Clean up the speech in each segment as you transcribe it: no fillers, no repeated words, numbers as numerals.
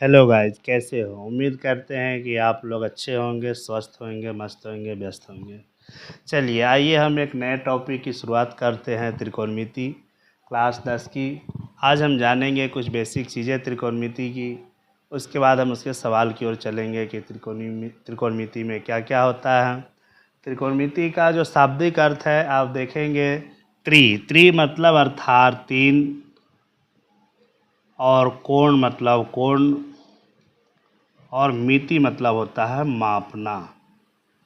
Hello guys, कैसे हो? उम्मीद करते हैं कि आप लोग अच्छे होंगे, स्वस्थ होंगे, मस्त होंगे, व्यस्त होंगे। चलिए, आइए हम एक नए टॉपिक की शुरुआत करते हैं, त्रिकोणमिति क्लास 10 की। आज हम जानेंगे कुछ बेसिक चीज़ें त्रिकोणमिति की। उसके बाद हम उसके सवाल की ओर चलेंगे कि त्रिकोणमिति में क्या क्या होता है। त्रिकोणमिति का जो शाब्दिक अर्थ है, आप देखेंगे त्रि मतलब अर्थात तीन, और कोण मतलब कोण, और मिति मतलब होता है मापना।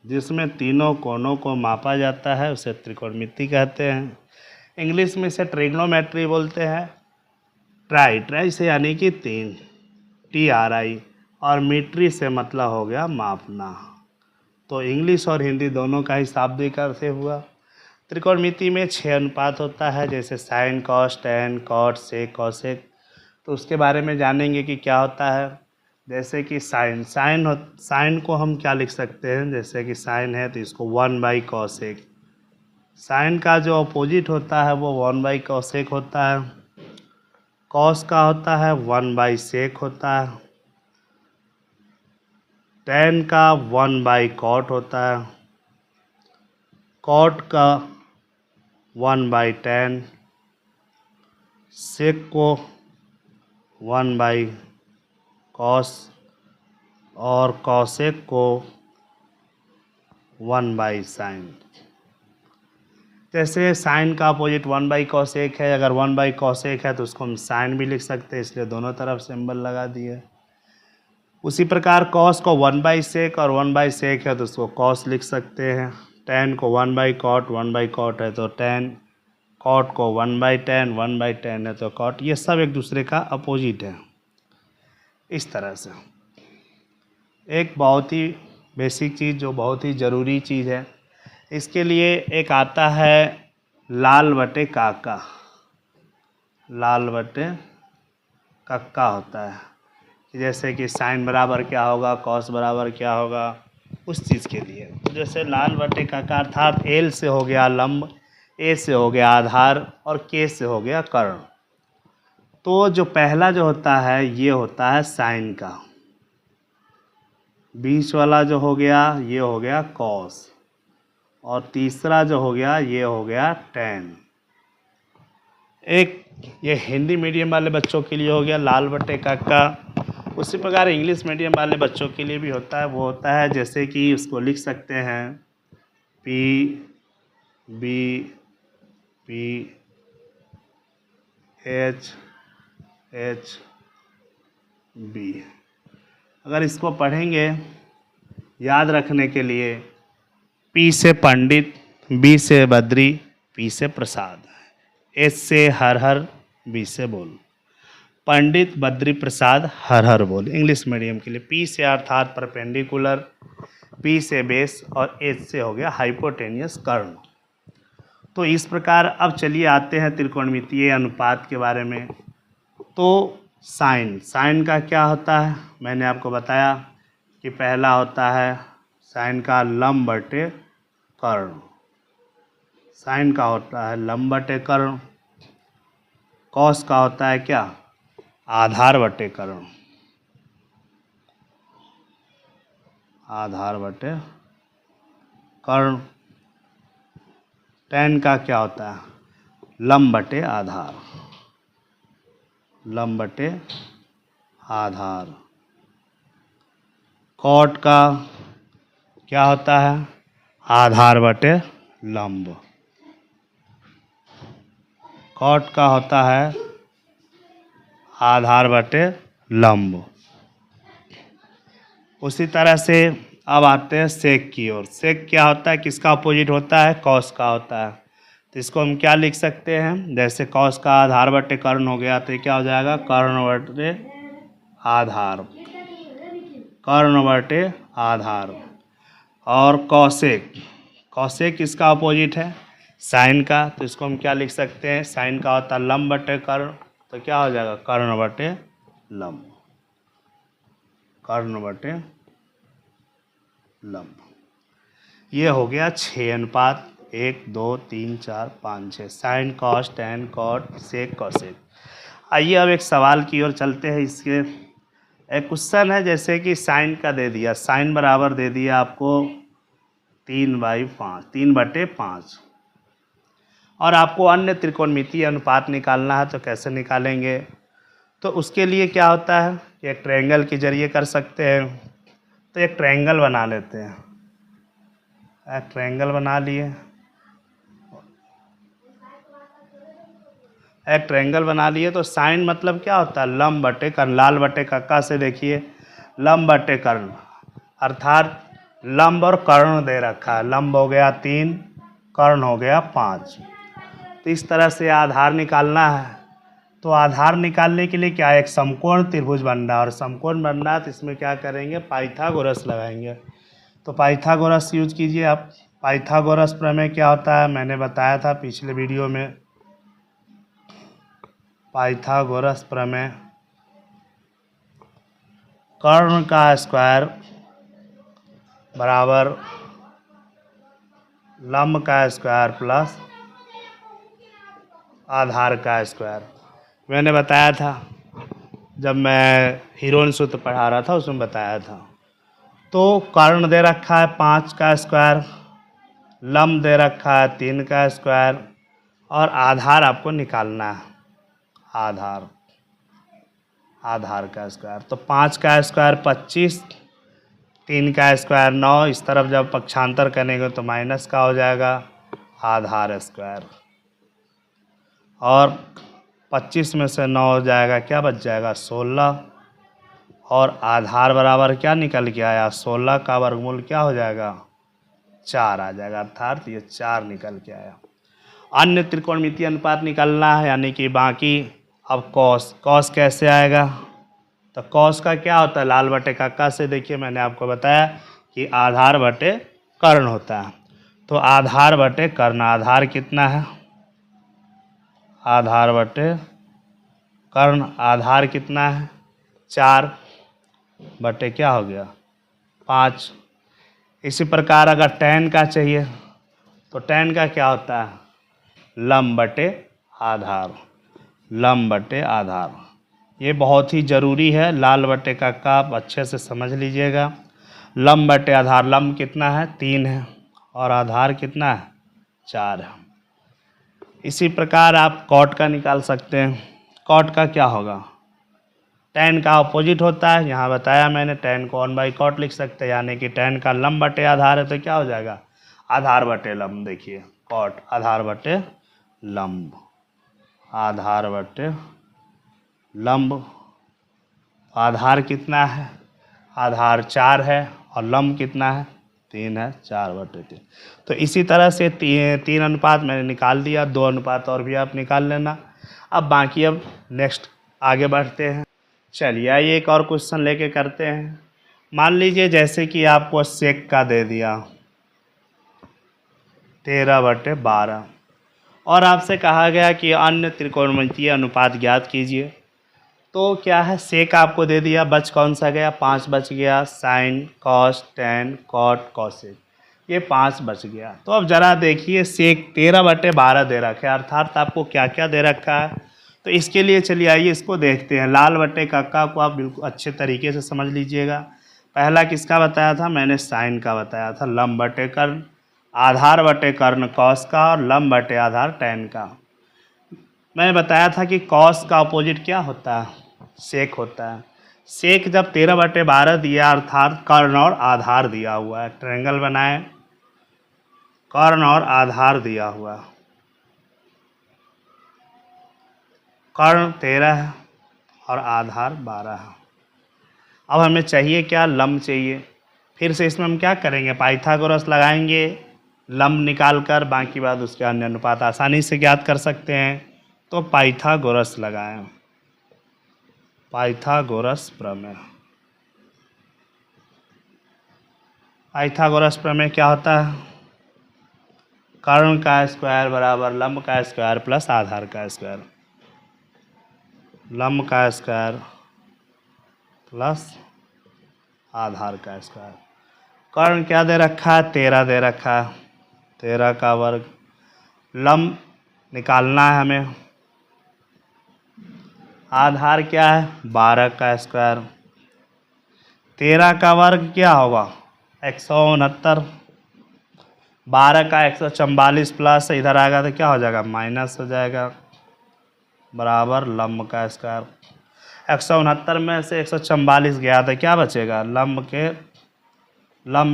जिसमें तीनों कोणों को मापा जाता है उसे त्रिकोणमिति कहते हैं। इंग्लिश में इसे ट्रिग्नोमेट्री बोलते हैं। ट्राई से यानी कि तीन, TRI, और मीट्री से मतलब हो गया मापना। तो इंग्लिश और हिंदी दोनों का ही शाब्दिक अर्थ हुआ। त्रिकोणमिति में 6 अनुपात होता है, जैसे साइन, कॉस, टैन, कॉट, सेक, कॉसेक। तो उसके बारे में जानेंगे कि क्या होता है। जैसे कि साइन को हम क्या लिख सकते हैं, जैसे कि साइन है तो इसको 1/cosec। साइन का जो अपोजिट होता है वो 1/cosec होता है। कॉस का होता है 1/sec होता है। टैन का 1/cot होता है। कॉट का 1/tan। सेक को 1/cos, और कॉसेक को 1/sin। जैसे साइन का अपोजिट 1/cosec है, अगर 1/cosec है तो उसको हम साइन भी लिख सकते हैं, इसलिए दोनों तरफ सिंबल लगा दिए। उसी प्रकार कॉस को 1/sec और 1/sec है तो उसको कॉस लिख सकते हैं। टैन को 1/cot है तो टैन। कॉट को 1/tan है तो कॉट। ये सब एक दूसरे का अपोजिट है। इस तरह से एक बहुत ही बेसिक चीज़, जो बहुत ही ज़रूरी चीज़ है, इसके लिए एक आता है लाल बटे काका। लाल बटे कक्का होता है, जैसे कि साइन बराबर क्या होगा, कॉस बराबर क्या होगा, उस चीज़ के लिए। तो जैसे लाल बटे काका अर्थात एल से हो गया लंब, ए से हो गया आधार, और के से हो गया कर्ण। तो जो पहला जो होता है ये होता है साइन का, बीच वाला जो हो गया ये हो गया कॉस, और तीसरा जो हो गया ये हो गया टैन। एक ये हिंदी मीडियम वाले बच्चों के लिए हो गया लाल बटे काका। उसी प्रकार इंग्लिश मीडियम वाले बच्चों के लिए भी होता है, वो होता है जैसे कि उसको लिख सकते हैं PBPHHB। अगर इसको पढ़ेंगे याद रखने के लिए, P से पंडित, B से बद्री, P से प्रसाद, H से हर हर, B से बोल। पंडित, बद्री, प्रसाद, हर हर बोल। इंग्लिश मीडियम के लिए P से अर्थात परपेंडिकुलर, P से बेस, और H से हो गया हाइपोटेनियस कर्ण। तो इस प्रकार अब चलिए आते हैं त्रिकोणमितीय अनुपात के बारे में। तो साइन का क्या होता है, मैंने आपको बताया कि पहला होता है साइन का लंब बटे कर्ण। साइन का होता है लंब बटे कर्ण। कॉस का होता है क्या, आधार बटे कर्ण। आधार बटे कर्ण। टैन का क्या होता है, लंब बटे आधार। लंब बटे आधार। कॉट का क्या होता है, आधार बटे लंब। कॉट का होता है आधार बटे लंब। उसी तरह से अब आते हैं सेक की ओर। सेक क्या होता है, किसका अपोजिट होता है, कॉस का होता है। तो इसको हम क्या लिख सकते हैं, जैसे कॉस का आधार बटे कर्ण हो गया तो क्या हो जाएगा, कर्ण बटे आधार। कर्ण बटे आधार। और कॉसेक, कॉसेक किसका अपोजिट है, साइन का। तो इसको हम क्या लिख सकते हैं, साइन का होता है लंब बटे कर्ण, तो क्या हो जाएगा, कर्ण बटे लंब। कर्ण बटे लंब। ये हो गया 6 अनुपात, 1 2 3 4 5 6, साइन, कॉस, टैन, कॉट, सेक, कॉसेक। आइए अब एक सवाल की ओर चलते हैं। इसके एक क्वेश्चन है जैसे कि साइन का दे दिया, साइन बराबर दे दिया आपको 3/5, 3/5, और आपको अन्य त्रिकोणमितीय अनुपात निकालना है। तो कैसे निकालेंगे? तो उसके लिए क्या होता है, एक ट्रायंगल के जरिए कर सकते हैं। तो एक ट्रायंगल बना लेते हैं, एक ट्रायंगल बना लिए, एक ट्रायंगल बना लिए। तो साइन मतलब क्या होता है, लंब बटे कर्ण। लाल बटे कक्का से देखिए, लंब बटे कर्ण, अर्थात लंब और कर्ण दे रखा है। लंब हो गया 3, कर्ण हो गया 5। तो इस तरह से आधार निकालना है। तो आधार निकालने के लिए क्या, एक समकोण त्रिभुज बनना है, और समकोण बनना है तो इसमें क्या करेंगे, पाइथागोरस लगाएंगे। तो पाइथागोरस यूज कीजिए आप। पाइथागोरस प्रमेय क्या होता है, मैंने बताया था पिछले वीडियो में। पाइथागोरस प्रमेय, कर्ण का स्क्वायर बराबर लंब का स्क्वायर प्लस आधार का स्क्वायर। मैंने बताया था जब मैं हीरोन सूत्र पढ़ा रहा था, उसमें बताया था। तो कर्ण दे रखा है 5 का स्क्वायर, लंब दे रखा है 3 का स्क्वायर, और आधार आपको निकालना है, आधार, आधार का स्क्वायर। तो 5 का स्क्वायर 25, 3 का स्क्वायर 9, इस तरफ जब पक्षांतर करेंगे तो माइनस का हो जाएगा आधार स्क्वायर, और 25 में से 9 हो जाएगा, क्या बच जाएगा 16, और आधार बराबर क्या निकल के आया, 16 का वर्गमूल क्या हो जाएगा, 4 आ जाएगा, अर्थात ये 4 निकल के आया। अन्य त्रिकोणमितीय अनुपात निकालना है, यानी कि बाकी। अब कॉस, कॉस कैसे आएगा, तो कॉस का क्या होता है, लाल बटे कक्का से देखिए, मैंने आपको बताया कि आधार बटे कर्ण होता है। तो आधार बटे कर्ण, आधार कितना है, आधार बटे कर्ण, आधार कितना है 4 बटे क्या हो गया 5। इसी प्रकार अगर tan का चाहिए तो tan का क्या होता है, लंब बटे आधार, लंब बटे आधार। ये बहुत ही ज़रूरी है, लाल बटे का आप अच्छे से समझ लीजिएगा। लंब बटे आधार, लंब कितना है 3 है, और आधार कितना है 4 है। इसी प्रकार आप कॉट का निकाल सकते हैं। कॉट का क्या होगा, tan का अपोजिट होता है, यहाँ बताया मैंने, tan को 1/cot लिख सकते हैं, यानी कि tan का लंब बटे आधार है, तो क्या हो जाएगा आधार बटे लंब। देखिए कॉट आधार बटे लंब, आधार बटे लंब। आधार कितना है, आधार 4 है, और लंब कितना है 3 है, 4/3। तो इसी तरह से 3 अनुपात मैंने निकाल दिया, 2 अनुपात और भी आप निकाल लेना। अब बाकी अब नेक्स्ट आगे बढ़ते हैं। चलिए आइए एक और क्वेश्चन लेके करते हैं। मान लीजिए जैसे कि आपको सेक का दे दिया 13/12, और आपसे कहा गया कि अन्य त्रिकोणमितीय अनुपात ज्ञात कीजिए। तो क्या है, सेक आपको दे दिया, बच कौन सा गया, 5 बच गया, sine cos tan cot cosec, ये 5 बच गया। तो अब जरा देखिए सेक 13/12 दे रखा है, अर्थात आपको क्या क्या दे रखा है। तो इसके लिए चलिए आइए इसको देखते हैं। लाल बटे कक्का को आप बिल्कुल अच्छे तरीके से समझ लीजिएगा। पहला किसका बताया था, मैंने साइन का बताया था, लंब बटे कर्ण, आधार बटे कर्ण कॉस का, और लंब बटे आधार टैन का। मैंने बताया था कि कॉस का अपोजिट क्या होता है, सेक होता है। सेक जब 13/12 दिया, अर्थात कर्ण और आधार दिया हुआ है, ट्रायंगल बनाए, कर्ण और आधार दिया हुआ है, कर्ण 13 है और आधार 12 है। अब हमें चाहिए क्या, लंब चाहिए। फिर से इसमें हम क्या करेंगे, पाइथागोरस लगाएंगे, लंब निकाल कर, बाकी बात उसके अन्य अनुपात आसानी से ज्ञात कर सकते हैं। तो पाइथागोरस लगाएं, पाइथागोरस प्रमेय। पाइथागोरस प्रमेय क्या होता है, कर्ण का स्क्वायर बराबर लंब का स्क्वायर प्लस आधार का स्क्वायर, लंब का स्क्वायर प्लस आधार का स्क्वायर। कर्ण क्या दे रखा है, 13 दे रखा है, 13 का वर्ग, लंब निकालना है हमें, आधार क्या है 12 का स्क्वायर, 13 का वर्ग क्या होगा 169, 12 का 144 प्लस इधर आएगा तो क्या हो जाएगा माइनस हो जाएगा, बराबर लंब का स्क्वायर। 169 में से 144 गया तो क्या बचेगा, लंब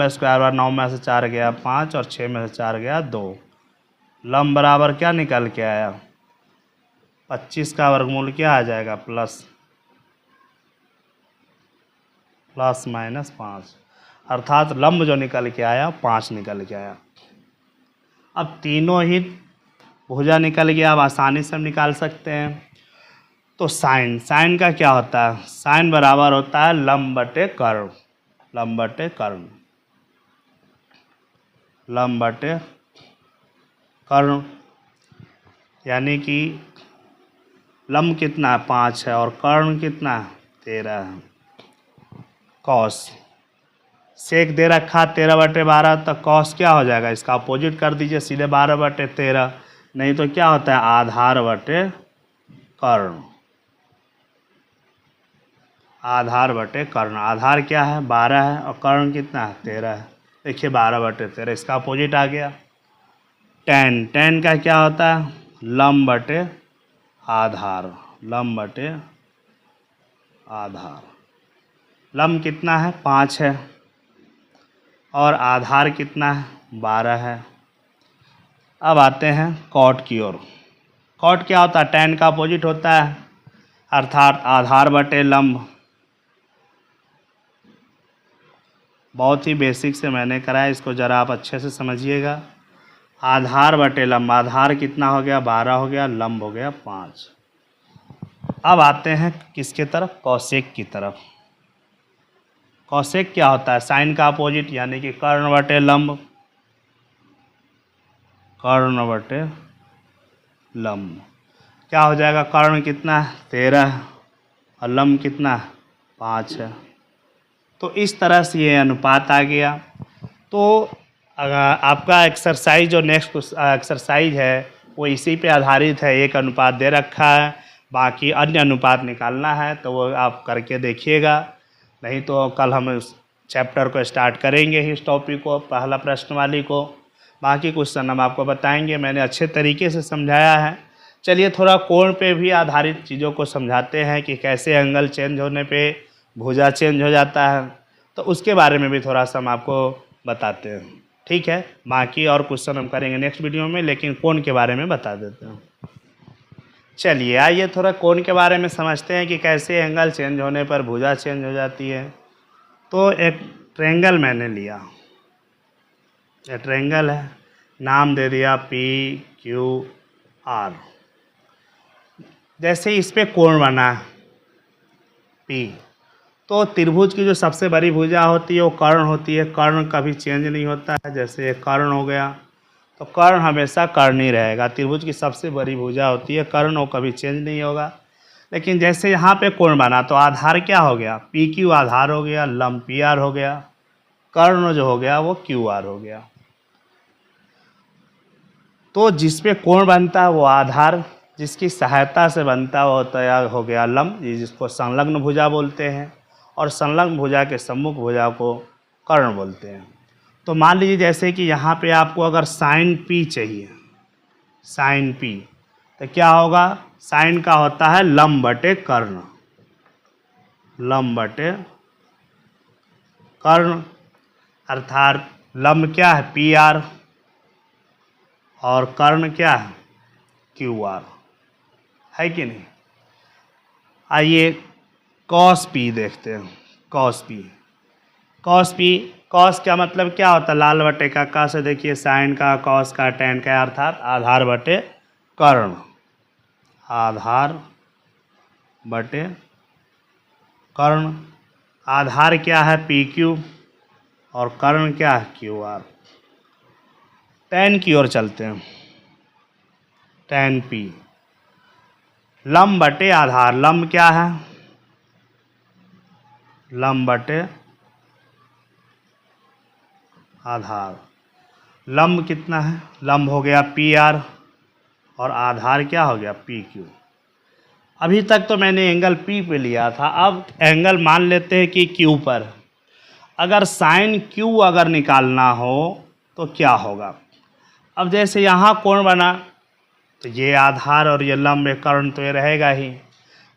स्क्वायर, 9 में से 4 गया 5 और 6 में से 4 गया 2। लंब बराबर क्या निकल के आया 25 का वर्गमूल क्या आ जाएगा प्लस माइनस 5, अर्थात लंब जो निकल के आया 5 निकल के आया। अब तीनों ही भुजा निकल गया, अब आसानी से हम निकाल सकते हैं। तो साइन का क्या होता है, साइन बराबर होता है लंब बटे कर्ण, लंब बटे कर्ण, लंब बटे कर्ण, यानी कि लंब कितना है 5 है और कर्ण कितना है 13 है। कॉस सेक दे रखा 13/12, तो कॉस क्या हो जाएगा, इसका अपोजिट कर दीजिए सीधे 12/13, नहीं तो क्या होता है आधार बटे कर्ण, आधार बटे कर्ण। आधार क्या है 12 है और कर्ण कितना है 13 है, देखिए 12/13, इसका अपोजिट आ गया। टेन का क्या होता है लंब बटे आधार, लंब बटे आधार। लंब कितना है 5 है और आधार कितना है 12 है। अब आते हैं कॉट की ओर। कॉट क्या होता है, टेन का अपोजिट होता है, अर्थात आधार बटे लंब। बहुत ही बेसिक से मैंने कराया, इसको ज़रा आप अच्छे से समझिएगा। आधार बटे लंब, आधार कितना हो गया 12 हो गया, लंब हो गया 5। अब आते हैं किसके तरफ, कौशिक की तरफ। कौशिक क्या होता है, साइन का अपोजिट, यानी कि कर्ण बटे लंब, कर्ण बटे लंब। क्या हो जाएगा, कर्ण कितना है 13 और लंब कितना है 5 है। तो इस तरह से ये अनुपात आ गया। तो आपका एक्सरसाइज जो नेक्स्ट एक्सरसाइज है वो इसी पे आधारित है, एक अनुपात दे रखा है, बाकी अन्य अनुपात निकालना है, तो वो आप करके देखिएगा। नहीं तो कल हम उस चैप्टर को स्टार्ट करेंगे ही, इस टॉपिक को, पहला प्रश्न वाली को। बाकी क्वेश्चन हम आपको बताएंगे, मैंने अच्छे तरीके से समझाया है। चलिए थोड़ा कोण पे भी आधारित चीज़ों को समझाते हैं कि कैसे एंगल चेंज होने पे भुजा चेंज हो जाता है, तो उसके बारे में भी थोड़ा सा हम आपको बताते हैं, ठीक है। बाकी और क्वेश्चन हम करेंगे नेक्स्ट वीडियो में, लेकिन कोण के बारे में बता देते हैं। चलिए आइए थोड़ा कोण के बारे में समझते हैं कि कैसे एंगल चेंज होने पर भुजा चेंज हो जाती है। तो एक ट्रायंगल मैंने लिया, ये ट्रायंगल है, नाम दे दिया PQR। जैसे इस पे कोण बना P, तो त्रिभुज की जो सबसे बड़ी भुजा होती है वो कर्ण होती है। कर्ण कभी चेंज नहीं होता है, जैसे कर्ण हो गया तो कर्ण हमेशा कर्ण ही रहेगा। त्रिभुज की सबसे बड़ी भुजा होती है कर्ण, वो कभी चेंज नहीं होगा। लेकिन जैसे यहाँ पे कोण बना तो आधार क्या हो गया, PQ आधार हो गया, लंब PR हो गया, कर्ण जो हो गया वो QR हो गया। तो जिस पे कोण बनता है वो आधार, जिसकी सहायता से बनता है वो तैयार हो गया लंब, जिसको संलग्न भुजा बोलते हैं, और संलग्न भुजा के सम्मुख भुजा को कर्ण बोलते हैं। तो मान लीजिए जैसे कि यहाँ पे आपको अगर साइन P चाहिए, साइन P, तो क्या होगा, साइन का होता है लंब बटे कर्ण, लंब बटे कर्ण, अर्थात लंब क्या है PR और कर्ण क्या है QR, है कि नहीं। आइए कॉस P देखते हैं। Cos P, cos P, cos का मतलब क्या होता है, लाल बटे का का से देखिए साइन का, कॉस का, टेन का, अर्थात आधार बटे कर्ण, आधार बटे कर्ण। आधार क्या है PQ और कर्ण क्या है QR। टेन की ओर चलते हैं, टेन P, लंब बटे आधार, लंब क्या है लंब बटे आधार। लंब कितना है, लंब हो गया PR और आधार क्या हो गया PQ। अभी तक तो मैंने एंगल P पे लिया था, अब एंगल मान लेते हैं कि Q पर। अगर साइन क्यू अगर निकालना हो तो क्या होगा। अब जैसे यहाँ कोण बना तो ये आधार और ये लंब कर्ण तो ये रहेगा ही।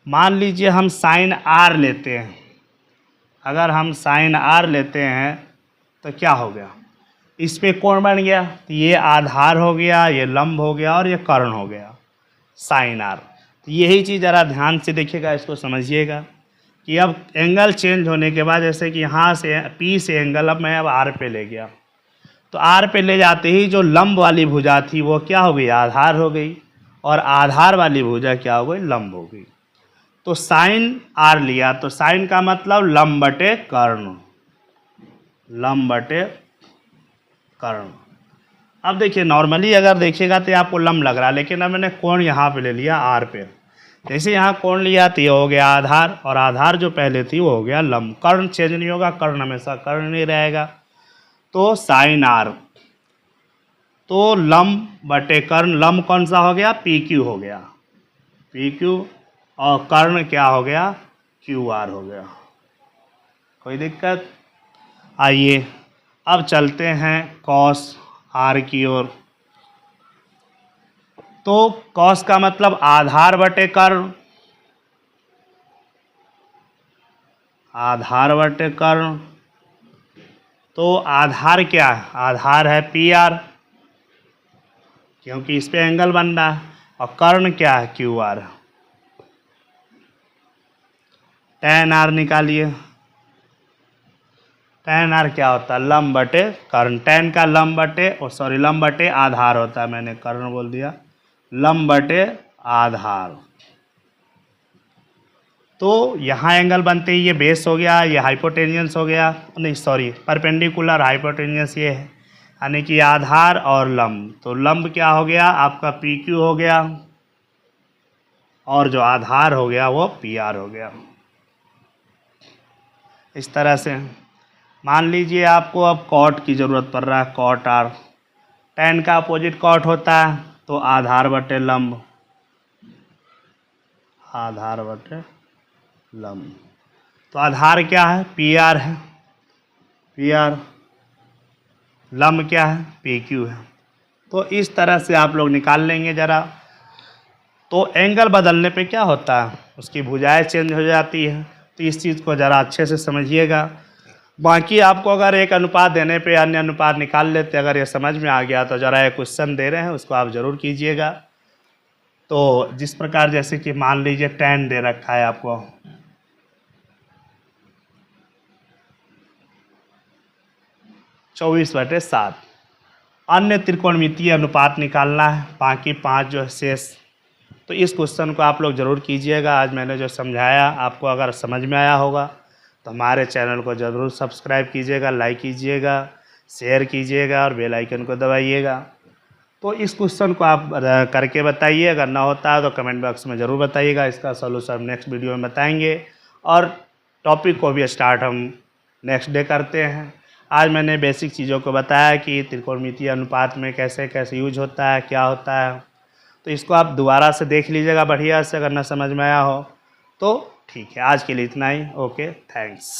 मान लीजिए हम साइन आर लेते हैं, अगर हम साइन आर लेते हैं तो क्या हो गया, इस पे कोण बन गया, तो ये आधार हो गया, ये लंब हो गया और ये कर्ण हो गया साइन आर। तो यही चीज़ ज़रा ध्यान से देखिएगा, इसको समझिएगा कि अब एंगल चेंज होने के बाद जैसे कि यहाँ से पी से एंगल अब मैं आर पे ले गया, तो आर पे ले जाते ही जो लंब वाली भुजा थी वो क्या हो गई, आधार हो गई, और आधार वाली भुजा क्या हो गई, लंब हो गई। तो साइन आर लिया तो साइन का मतलब लंब बटे कर्ण, लंब बटे कर्ण। अब देखिए नॉर्मली अगर देखिएगा तो आपको लंब लग रहा है, लेकिन अब मैंने कोण यहाँ पे ले लिया आर पे। जैसे यहाँ कोण लिया तो ये हो गया आधार, और आधार जो पहले थी वो हो गया लंब। कर्ण चेंज नहीं होगा, कर्ण हमेशा कर्ण नहीं रहेगा। तो साइन आर, तो लंब बटे कर्ण, लंब कौन सा हो गया, पी क्यू हो गया, पी क्यू, और कर्ण क्या हो गया, क्यू आर हो गया। कोई दिक्कत। आइए अब चलते हैं कॉस आर की ओर। तो कॉस का मतलब आधार बटे कर्ण, आधार बटे कर्ण। तो आधार क्या है, आधार है पी आर, क्योंकि इस पे एंगल बन रहा है, और कर्ण क्या है, क्यू आर। tan आर निकालिए, tan आर क्या होता है, लंब बटे कर्ण। tan का लंब बटे लंब बटे आधार होता है, मैंने कर्ण बोल दिया, लंब बटे आधार। तो यहाँ एंगल बनते ही ये बेस हो गया, ये हाइपोटेन्यूस हो गया, नहीं परपेंडिकुलर हाइपोटेन्यूस ये है, यानी कि आधार और लंब। तो लंब क्या हो गया आपका, पी क्यू हो गया, और जो आधार हो गया वो पी आर हो गया। इस तरह से मान लीजिए आपको अब कॉट की ज़रूरत पड़ रहा है, कॉट आर, tan का अपोजिट कॉट होता है, तो आधार बटे लंब, आधार बटे लंब। तो आधार क्या है, पी आर है, पी आर, लंब क्या है, पी क्यू है। तो इस तरह से आप लोग निकाल लेंगे ज़रा। तो एंगल बदलने पे क्या होता है, उसकी भुजाएं चेंज हो जाती है। तो इस चीज़ को ज़रा अच्छे से समझिएगा। बाकी आपको अगर एक अनुपात देने पे अन्य अनुपात निकाल लेते, अगर ये समझ में आ गया तो ज़रा एक क्वेश्चन दे रहे हैं उसको आप ज़रूर कीजिएगा। तो जिस प्रकार जैसे कि मान लीजिए tan दे रखा है आपको, चौबीस बटे 7, अन्य त्रिकोणमितीय अनुपात निकालना है, बाकी 5 जो शेष। तो इस क्वेश्चन को आप लोग ज़रूर कीजिएगा। आज मैंने जो समझाया आपको अगर समझ में आया होगा तो हमारे चैनल को ज़रूर सब्सक्राइब कीजिएगा, लाइक कीजिएगा, शेयर कीजिएगा और बेल आइकन को दबाइएगा। तो इस क्वेश्चन को आप करके बताइए, अगर ना होता है तो कमेंट बॉक्स में ज़रूर बताइएगा। इसका सॉल्यूशन नेक्स्ट वीडियो में बताएंगे, और टॉपिक को भी स्टार्ट हम नेक्स्ट डे करते हैं। आज मैंने बेसिक चीज़ों को बताया कि त्रिकोणमितीय अनुपात में कैसे कैसे यूज होता है, क्या होता है। तो इसको आप दोबारा से देख लीजिएगा बढ़िया से, अगर ना समझ में आया हो तो ठीक है। आज के लिए इतना ही, ओके, थैंक्स।